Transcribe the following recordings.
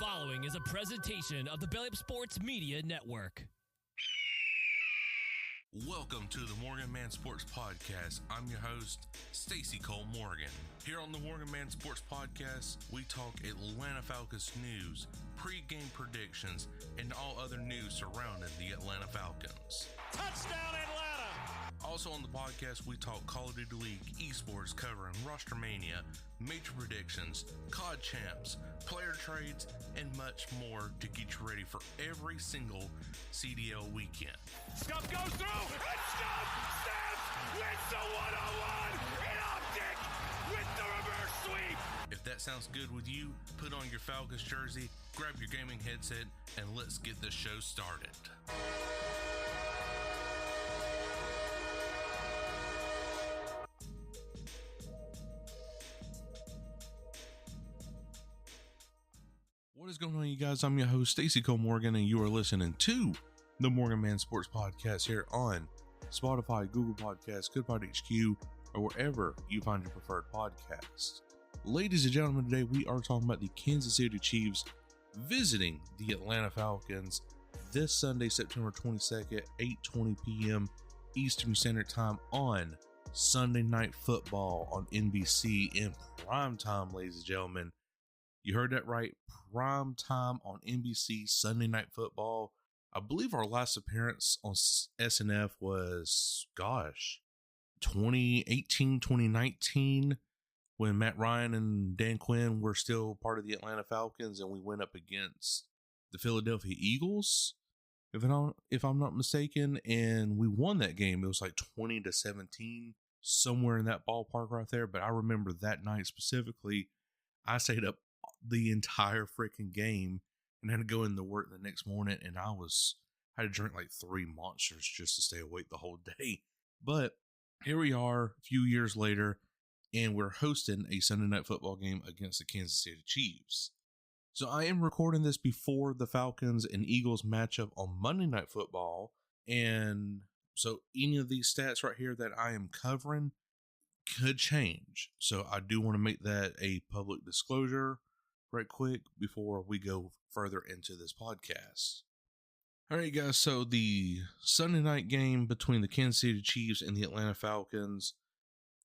following is a presentation of the Belly Up Sports Media Network. Welcome to the MorganMan Sports Podcast. I'm your host, Stacy Cole Morgan. Here on the MorganMan Sports Podcast, we talk Atlanta Falcons news, pre-game predictions, and all other news surrounding the Atlanta Falcons. Touchdown, Atlanta! Also on the podcast, we talk Call of Duty League, esports, covering Roster Mania, major predictions, COD champs, player trades, and much more to get you ready for every single CDL weekend. Scuff goes through, and Scuff snaps, wins the one-on-one in optic with the reverse sweep. If that sounds good with you, put on your Falcons jersey, grab your gaming headset, and let's get this show started. What is going on, you guys? I'm your host, Stacy Cole Morgan, and you are listening to the MorganMan Sports Podcast here on Spotify, Google Podcasts, GoodPod HQ, or wherever you find your preferred podcast. Ladies and gentlemen, today we are talking about the Kansas City Chiefs visiting the Atlanta Falcons this Sunday, September 22nd, 8:20 p.m. Eastern Standard Time on Sunday Night Football on NBC in prime time, ladies and gentlemen. You heard that right. Prime time on NBC, Sunday Night Football. I believe our last appearance on SNF was, 2018, 2019, when Matt Ryan and Dan Quinn were still part of the Atlanta Falcons, and we went up against the Philadelphia Eagles, if I'm not mistaken, and we won that game. It was like 20-17, somewhere in that ballpark right there. But I remember that night specifically, I stayed up the entire freaking game and had to go into work the next morning, and I had to drink like 3 monsters just to stay awake the whole day. But here we are a few years later, and we're hosting a Sunday Night Football game against the Kansas City Chiefs. So I am recording this before the Falcons and Eagles matchup on Monday Night Football, and so any of these stats right here that I am covering could change. So I do want to make that a public disclosure right quick before we go further into this podcast. All right, guys. So the Sunday night game between the Kansas City Chiefs and the Atlanta Falcons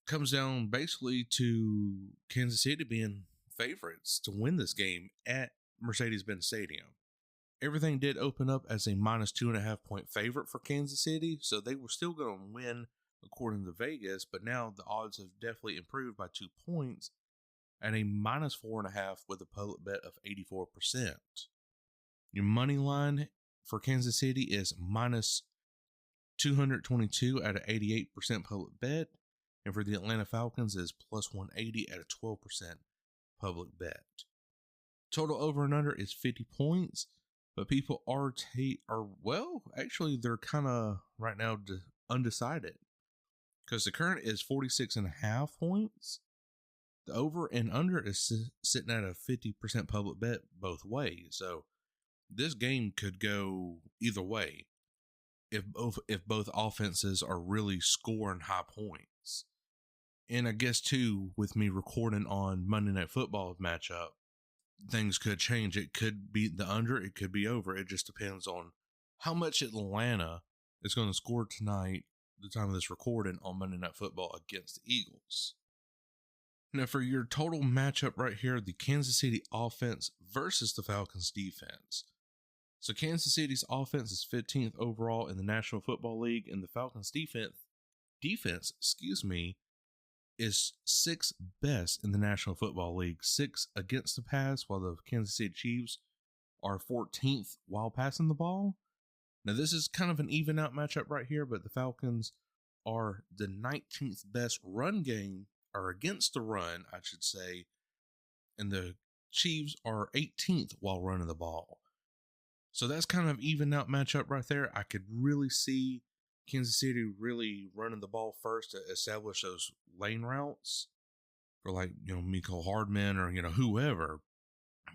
comes down basically to Kansas City being favorites to win this game at Mercedes Benz Stadium. Everything did open up as a -2.5 point favorite for Kansas City, so they were still going to win according to Vegas, but now the odds have definitely improved by 2 points at a -4.5 with a public bet of 84%. Your money line for Kansas City is -222 at an 88% public bet, and for the Atlanta Falcons is +180 at a 12% public bet. Total over and under is 50 points, but people they're kind of right now undecided, because the current is 46.5 points. The over and under is sitting at a 50% public bet both ways. So this game could go either way if both offenses are really scoring high points. And I guess too, with me recording on Monday Night Football matchup, things could change. It could be the under, it could be over. It just depends on how much Atlanta is going to score tonight, the time of this recording, on Monday Night Football against the Eagles. Now, for your total matchup right here, the Kansas City offense versus the Falcons defense. So Kansas City's offense is 15th overall in the National Football League, and the Falcons defense, is 6th best in the National Football League. 6th against the pass, while the Kansas City Chiefs are 14th while passing the ball. Now, this is kind of an even out matchup right here, but the Falcons are the 19th best run game, or against the run, I should say, and the Chiefs are 18th while running the ball. So that's kind of even out matchup right there. I could really see Kansas City really running the ball first to establish those lane routes for, like, Mecole Hardman or, whoever,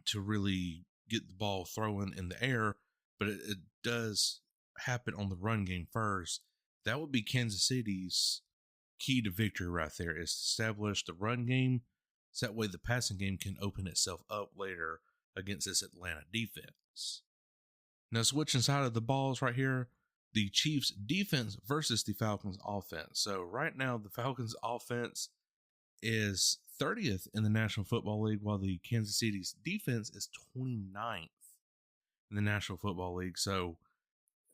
to really get the ball throwing in the air. But it does happen on the run game first. That would be Kansas City's key to victory right there, is to establish the run game, so that way the passing game can open itself up later against this Atlanta defense. Now, switching side of the balls right here, the Chiefs defense versus the Falcons offense. So right now, the Falcons offense is 30th in the National Football League, while the Kansas City's defense is 29th in the National Football League. So,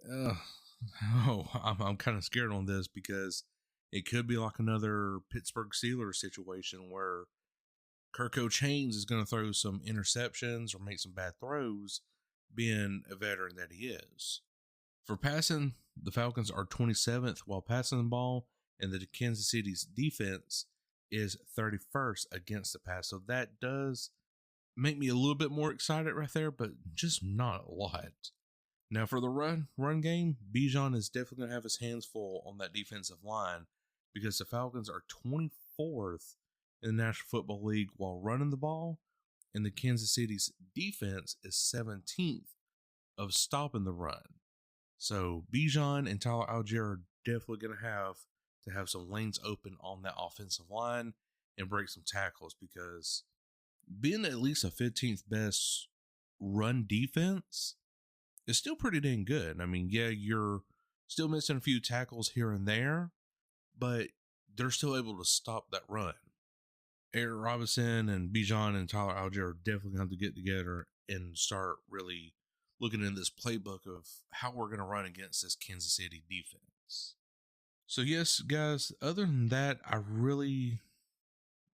I'm kind of scared on this because it could be like another Pittsburgh Steelers situation where Kirko Chains is going to throw some interceptions or make some bad throws, being a veteran that he is. For passing, the Falcons are 27th while passing the ball, and the Kansas City's defense is 31st against the pass. So that does make me a little bit more excited right there, but just not a lot. Now for the run game, Bijan is definitely going to have his hands full on that defensive line because the Falcons are 24th in the National Football League while running the ball, and the Kansas City's defense is 17th of stopping the run. So Bijan and Tyler Allgeier are definitely going to have some lanes open on that offensive line and break some tackles, because being at least a 15th best run defense is still pretty dang good. I mean, yeah, you're still missing a few tackles here and there, but they're still able to stop that run. Eric Robinson and Bijan and Tyler Allgeier are definitely going to have to get together and start really looking into this playbook of how we're going to run against this Kansas City defense. So yes, guys, other than that, I really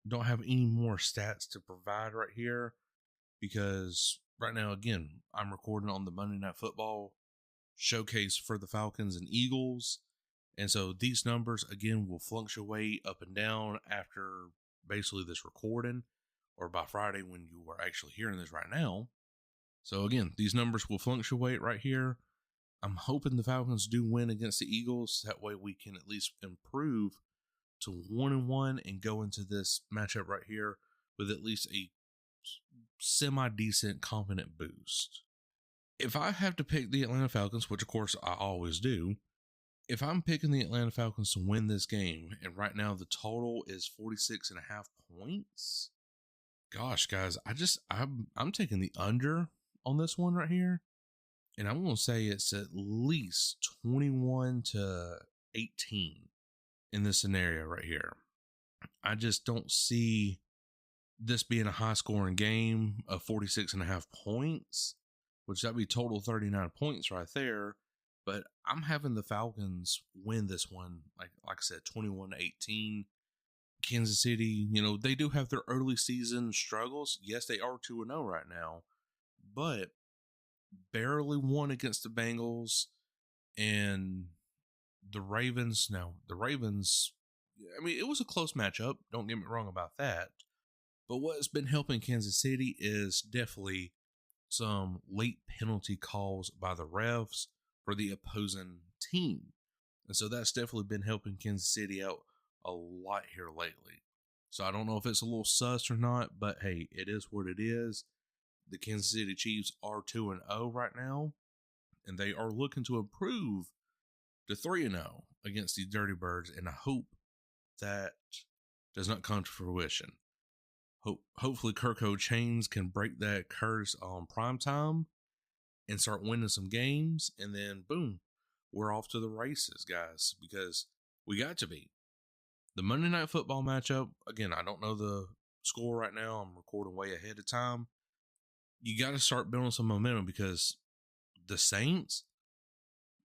don't have any more stats to provide right here, because right now, again, I'm recording on the Monday Night Football showcase for the Falcons and Eagles. And so these numbers, again, will fluctuate up and down after basically this recording, or by Friday when you are actually hearing this right now. So again, these numbers will fluctuate right here. I'm hoping the Falcons do win against the Eagles. That way we can at least improve to 1-1 and go into this matchup right here with at least a semi-decent, competent boost. If I have to pick the Atlanta Falcons, which of course I always do, if I'm picking the Atlanta Falcons to win this game, and right now the total is 46.5 points, gosh, guys, I'm taking the under on this one right here, and I'm going to say it's at least 21-18 in this scenario right here. I just don't see this being a high-scoring game of 46.5 points, which that'd be total 39 points right there. But I'm having the Falcons win this one, like I said, 21-18. Kansas City, they do have their early season struggles. Yes, they are 2-0 right now, but barely won against the Bengals and the Ravens. Now, the Ravens, I mean, it was a close matchup. Don't get me wrong about that. But what's been helping Kansas City is definitely some late penalty calls by the refs for the opposing team. And so that's definitely been helping Kansas City out a lot here lately. So I don't know if it's a little sus or not, but hey, it is what it is. The Kansas City Chiefs are 2-0 right now, and they are looking to improve to 3-0 against the Dirty Birds, and I hope that does not come to fruition. Hopefully Kirko Chains can break that curse on primetime and start winning some games, and then boom, we're off to the races, guys, because we got to be. The Monday Night Football matchup, again, I don't know the score right now. I'm recording way ahead of time. You got to start building some momentum, because the Saints,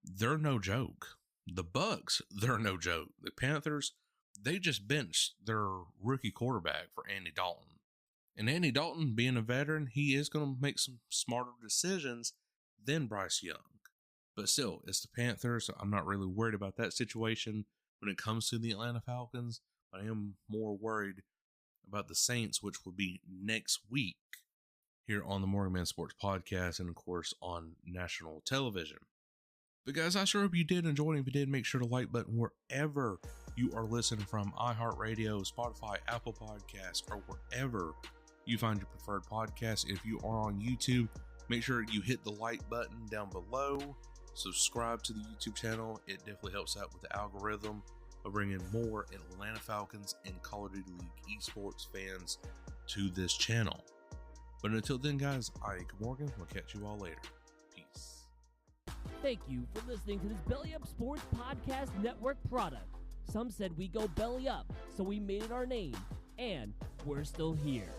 they're no joke. The Bucks, they're no joke. The Panthers, they just benched their rookie quarterback for Andy Dalton. And Andy Dalton, being a veteran, he is going to make some smarter decisions than Bryce Young. But still, it's the Panthers. So I'm not really worried about that situation when it comes to the Atlanta Falcons. But I am more worried about the Saints, which will be next week here on the MorganMan Sports Podcast and, of course, on national television. But guys, I sure hope you did enjoy it. If you did, make sure to like button wherever you are listening from, iHeartRadio, Spotify, Apple Podcasts, or wherever you find your preferred podcast. If you are on YouTube, make sure you hit the like button down below. Subscribe to the YouTube channel. It definitely helps out with the algorithm of bringing more Atlanta Falcons and Call of Duty League esports fans to this channel. But until then, guys, Ike Morgan. We'll catch you all later. Peace. Thank you for listening to this Belly Up Sports Podcast Network product. Some said we go belly up, so we made it our name, and we're still here.